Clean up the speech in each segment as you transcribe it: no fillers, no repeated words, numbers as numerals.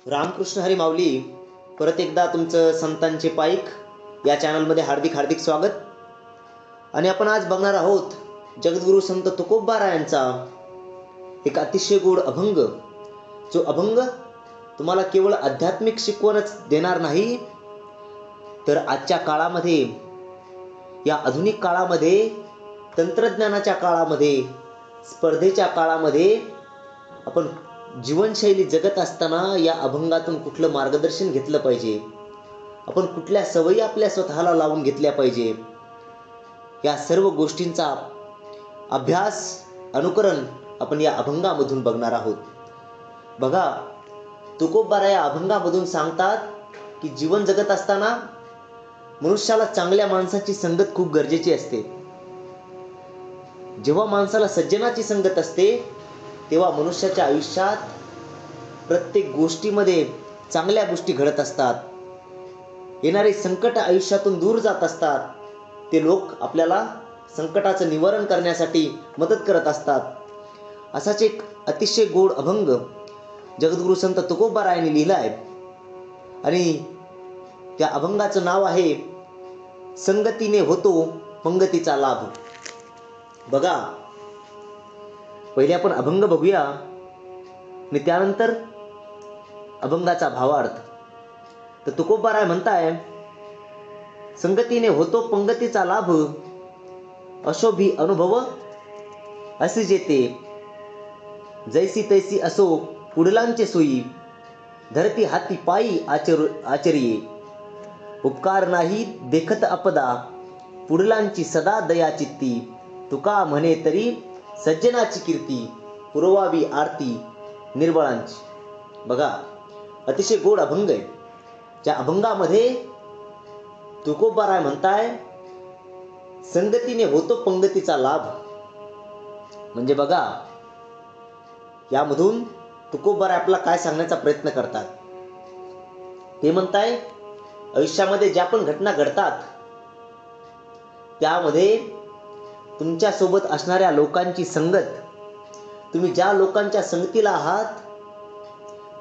रामकृष्ण हरी माऊली. परत एकदा तुमचं संतांचे पाईक या चॅनलमध्ये हार्दिक हार्दिक स्वागत. आणि आपण आज बघणार आहोत जगद्गुरू संत तुकोबा यांचा एक अतिशय गोड अभंग. जो अभंग तुम्हाला केवळ आध्यात्मिक शिकवणच देणार नाही, तर आजच्या काळामध्ये, या आधुनिक काळामध्ये, तंत्रज्ञानाच्या काळामध्ये, स्पर्धेच्या काळामध्ये आपण जीवनशैली जगत असताना या अभंगातून कुठलं मार्गदर्शन घेतलं पाहिजे, आपण कुठल्या सवयी आपल्या स्वतःला लावून घेतल्या पाहिजे, या सर्व गोष्टींचा अभ्यास, अनुकरण आपण या अभंगामधून बघणार आहोत. बघा, तुकोबा या अभंगामधून सांगतात की जीवन जगत असताना मनुष्याला चांगल्या माणसाची संगत खूप गरजेची असते. जेव्हा माणसाला सज्जनाची संगत असते तेव्हा मनुष्याच्या आयुष्यात प्रत्येक गोष्टीमध्ये चांगल्या गोष्टी घडत असतात. येणारे संकट आयुष्यातून दूर जात असतात. ते लोक आपल्याला संकटाचं निवारण करण्यासाठी मदत करत असतात. असाच एक अतिशय गोड अभंग जगद्गुरू संत तुकोबा यांनी लिहिला आहे. आणि त्या अभंगाचं नाव आहे संगतीने होतो पंगतीचा लाभ. बघा, पहिले आपण अभंग बघूया आणि त्यानंतर अभंगाचा भावार्थ. तर तुकोबा म्हणताय, संगतीने होतो पंगतीचा लाभ, अशोभी अनुभव असे जेते, जैसी तैसी असो पुढलांचे सोयी, धरती हाती पायी आचरिये, उपकार नाही देखत अपदा, पुढलांची सदा दया चित्ती, तुका म्हणे तरी सज्जनाची कीर्ती, पुरवावी आरती निर्बळांची. बघा, अतिशय गोड अभंग आहे. ज्या अभंगामध्ये तुकोबा म्हणताय संगतीने होतो पंगतीचा लाभ. म्हणजे बघा, यामधून तुकोबा आपला काय सांगण्याचा प्रयत्न करतात. ते म्हणताय, आयुष्यामध्ये ज्या पण घटना घडतात त्यामध्ये तुमच्या सोबत असणाऱ्या लोकांची संगत, तुम्ही ज्या लोकांच्या संगतीला आहात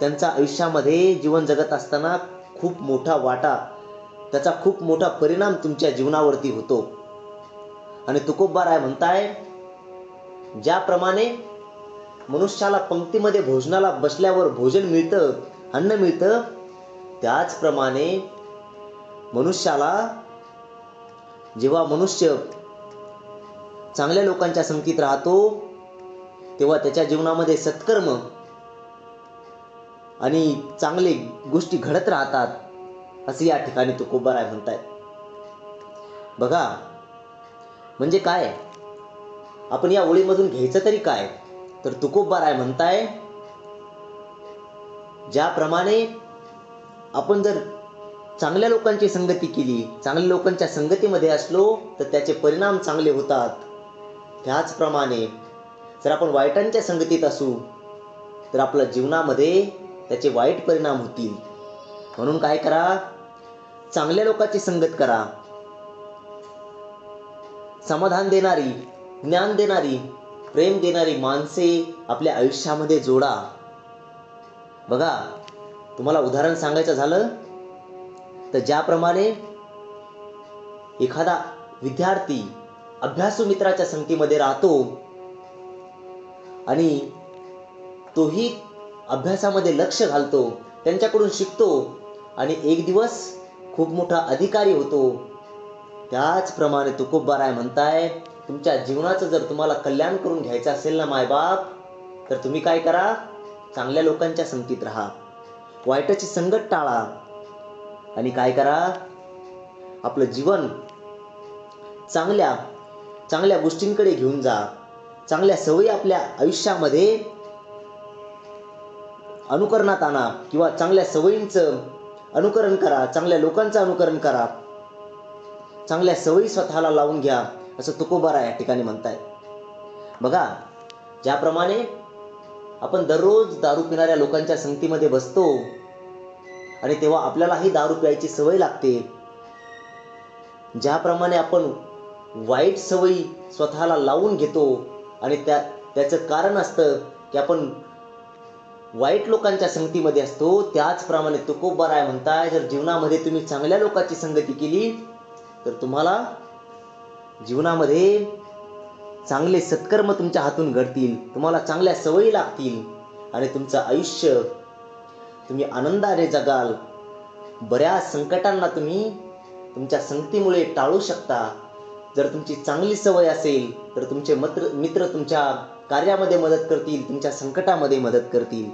त्यांचा आयुष्यामध्ये जीवन जगत असताना खूप मोठा वाटा, त्याचा खूप मोठा परिणाम तुमच्या जीवनावरती होतो. आणि तुकोबा म्हणताय, ज्याप्रमाणे मनुष्याला पंक्तीमध्ये भोजनाला बसल्यावर भोजन मिळतं, अन्न मिळतं, त्याचप्रमाणे मनुष्याला जेव्हा मनुष्य चांगल्या लोकांच्या संगतीत राहतो तेव्हा त्याच्या जीवनामध्ये सत्कर्म आणि चांगले गोष्टी घडत राहतात, असे या ठिकाणी तुकोबा म्हणतायत. बघा, म्हणजे काय आपण या ओळीमधून घ्यायचं तरी काय, तर तुकोबा म्हणताय, ज्याप्रमाणे आपण जर चांगल्या लोकांची संगती केली, चांगल्या लोकांच्या संगतीमध्ये असलो तर त्याचे परिणाम चांगले होतात. त्याचप्रमाणे जर आपण वाईटांच्या संगतीत असू तर आपल्या जीवनामध्ये त्याचे वाईट परिणाम होतील. म्हणून काय करा, चांगल्या लोकांची संगत करा. समाधान देणारी, ज्ञान देणारी, प्रेम देणारी माणसे आपल्या आयुष्यामध्ये जोडा. बघा, तुम्हाला उदाहरण सांगायचं झालं तर ज्याप्रमाणे एखादा विद्यार्थी अभ्यासू मित्राच्या संगतीमध्ये राहतो आणि तोही अभ्यासामध्ये लक्ष घालतो, त्यांच्याकडून शिकतो आणि एक दिवस खूप मोठा अधिकारी होतो, त्याचप्रमाणे तुकोबा म्हणताय, तुमच्या जीवनाचं जर तुम्हाला कल्याण करून घ्यायचं असेल ना मायबाप, तर तुम्ही काय करा, चांगल्या लोकांच्या संगतीत राहा, वाईटाची संगत टाळा आणि काय करा, आपलं जीवन चांगल्या चांगल्या गोष्टींकडे घेऊन जा. चांगल्या सवयी आपल्या आयुष्यामध्ये अनुकरणात आणा किंवा चांगल्या सवयींचं अनुकरण करा, चांगल्या लोकांचं अनुकरण करा, चांगल्या सवयी स्वतःला लावून घ्या, असं तुकोबा या ठिकाणी म्हणताय. बघा, ज्याप्रमाणे आपण दररोज दारू पिणाऱ्या लोकांच्या संगतीमध्ये बसतो आणि तेव्हा आपल्यालाही दारू प्यायची सवय लागते, ज्याप्रमाणे आपण वाईट सवयी स्वतःला लावून घेतो आणि त्याचं कारण असतं की आपण वाईट लोकांच्या संगतीमध्ये असतो, त्याचप्रमाणे तुकोबाराय म्हणताय, जर जीवनामध्ये तुम्ही चांगल्या लोकांची संगती केली तर तुम्हाला जीवनामध्ये चांगले सत्कर्म तुमच्या हातून घडतील, तुम्हाला चांगल्या सवयी लागतील आणि तुमचं आयुष्य तुम्ही आनंदाने जगाल. बऱ्याच संकटांना तुम्ही तुमच्या संगतीमुळे टाळू शकता. जर तुमची चांगली सवय असेल तर तुमचे मित्र तुमच्या कार्यामध्ये मदत करतील, तुमच्या संकटामध्ये मदत करतील.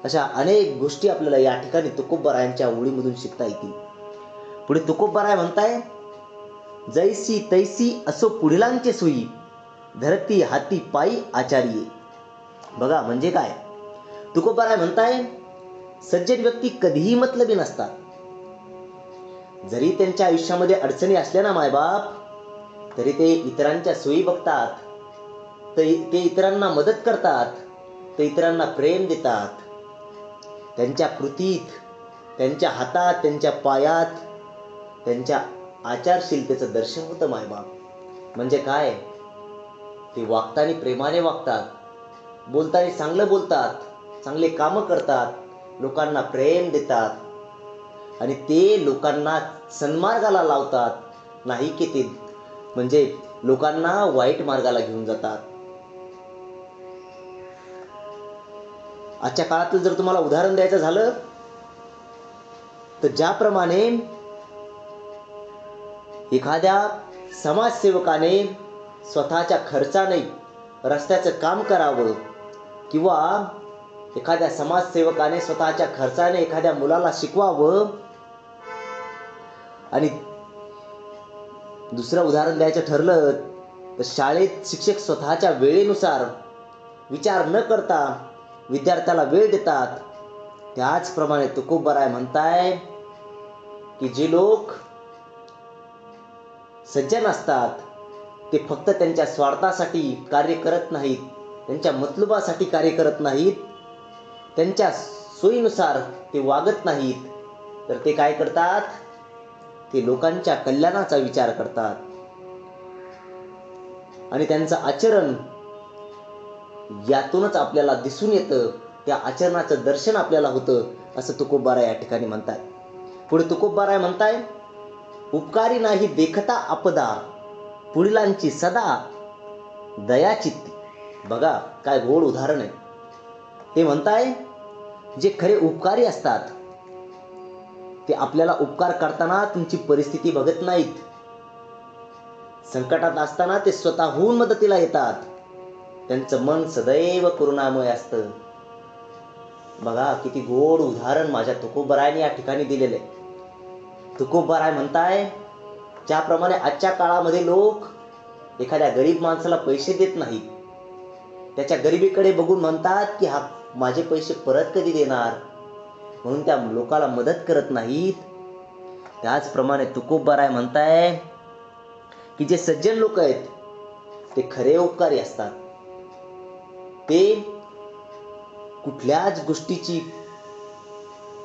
अशा अनेक गोष्टी आपल्याला या ठिकाणी तुकोबारायांच्या ओळीमधून शिकता येतील. पुढे तुकोबाराय म्हणताय, जैसी तैसी असो पुढिलांचे सोयी, धरती हाती पायी आचार्ये. बघा म्हणजे काय, तुकोबाराय म्हणताय, सज्जन व्यक्ती कधीही मतलबी नसतात. जरी त्यांच्या आयुष्यामध्ये अडचणी असल्या ना मायबाप, तरी ते इतरांच्या सोयी बघतात, ते इतरांना मदत करतात, ते इतरांना प्रेम देतात. त्यांच्या कृतीत, त्यांच्या हातात, त्यांच्या पायात, त्यांच्या आचारशीलतेचं दर्शन होतं मायबाप. म्हणजे काय, ते वागताना प्रेमाने वागतात, बोलताना चांगलं बोलतात, चांगले कामं करतात, लोकांना प्रेम देतात आणि ते लोकांना सन्मार्गाला लावतात. नाही की ते म्हणजे लोकांना वाईट मार्गाला घेऊन जातात. आजच्या काळातील जर तुम्हाला उदाहरण द्यायचं झालं तर ज्याप्रमाणे एखाद्या समाजसेवकाने स्वतःच्या खर्चाने रस्त्याचं काम करावं किंवा एखाद्या समाजसेवकाने स्वतःच्या खर्चाने एखाद्या मुलाला शिकवावं, आणि दुसरं उदाहरण द्यायचं ठरलं तर शाळेत शिक्षक स्वतःच्या वेळेनुसार विचार न करता विद्यार्थ्याला वेळ देतात. त्याचप्रमाणे तुकोबाराय म्हणताय की जे लोक सज्जन असतात ते फक्त त्यांच्या स्वार्थासाठी कार्य करत नाहीत, त्यांच्या मतलबासाठी कार्य करत नाहीत, त्यांच्या सोयीनुसार ते वागत नाहीत, तर ते काय करतात, ते लोकांच्या कल्याणाचा विचार करतात आणि त्यांचं आचरण यातूनच आपल्याला दिसून येतं. त्या आचरणाचं दर्शन आपल्याला होतं, असं तुकोबाराय या ठिकाणी म्हणतात. पुढे तुकोबाराय म्हणताय, उपकारी नाही देखता आपदा, पुढिलांची सदा दयाचित्ती. बघा काय गोड उदाहरण आहे. ते म्हणताय, जे खरे उपकारी असतात ते आपल्याला उपकार करताना तुमची परिस्थिती बघत नाहीत. संकटात असताना ते स्वतःहून मदतीला येतात. त्यांचं मन सदैव करुणामय असतं. बघा किती गोड उदाहरण माझ्या तुकोबारायने या ठिकाणी दिलेलं आहे. तुकोबाराय म्हणताय, ज्याप्रमाणे आजच्या काळामध्ये लोक एखाद्या गरीब माणसाला पैसे देत नाहीत, त्याच्या गरिबीकडे बघून म्हणतात की हा माझे पैसे परत कधी देणार, म्हणून त्या लोकाला मदत करत नाहीत. त्याचप्रमाणे तुकोबाराय म्हणताय की जे सज्जन लोक आहेत ते खरे उपकारी असतात. ते कुठल्याच गोष्टीची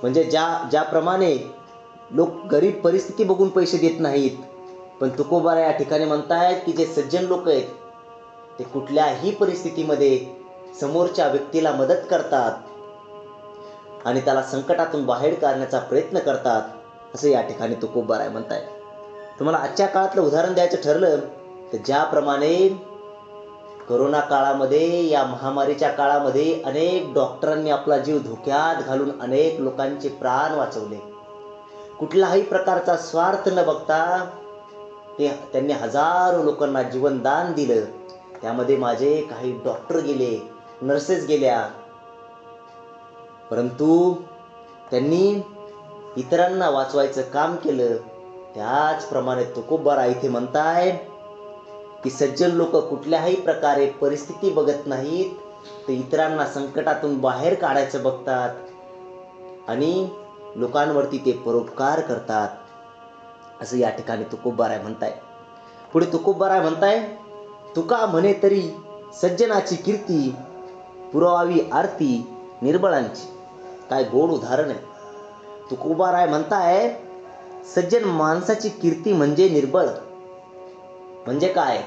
म्हणजे ज्याप्रमाणे लोक गरीब परिस्थिती बघून पैसे देत नाहीत, पण तुकोबाराय या ठिकाणी म्हणतायत की जे सज्जन लोक आहेत ते कुठल्याही परिस्थितीमध्ये समोरच्या व्यक्तीला मदत करतात आणि त्याला संकटातून बाहेर काढण्याचा प्रयत्न करतात, असं या ठिकाणी तुकोबाराय म्हणताय. तुम्हाला आजच्या काळातलं उदाहरण द्यायचं ठरलं तर ज्याप्रमाणे कोरोना काळामध्ये, या महामारीच्या काळामध्ये अनेक डॉक्टरांनी आपला जीव धोक्यात घालून अनेक लोकांचे प्राण वाचवले. कुठलाही प्रकारचा स्वार्थ न बघता त्यांनी हजारो लोकांना जीवनदान दिलं. त्यामध्ये माझे काही डॉक्टर गेले, नर्सेस गेल्या, परंतु त्यांनी इतरांना वाचवायचं काम केलं. त्याचप्रमाणे तुकोबाराय इथे म्हणताय की सज्जन लोक कुठल्याही प्रकारे परिस्थिती बघत नाहीत, ते इतरांना संकटातून बाहेर काढायचं बघतात आणि लोकांवरती ते परोपकार करतात, असं या ठिकाणी तुकोबाराय म्हणताय. पुढे तुकोबाराय म्हणताय, तुका म्हणे तरी सज्जनाची कीर्ती, पुरवावी आरती निर्बळांची. काय गोड उदाहरण आहे. तुकोबाराय म्हणताय, सज्जन माणसाची कीर्ती म्हणजे निर्बळ. म्हणजे काय,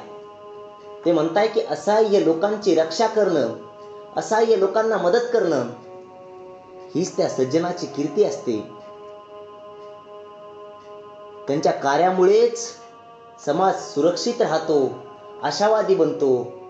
ते म्हणताय की असहाय्य लोकांची रक्षा करणं, असहाय्य लोकांना मदत करणं हीच त्या सज्जनाची कीर्ती असते. त्यांच्या कार्यामुळेच समाज सुरक्षित राहतो, आशावादी बनतो.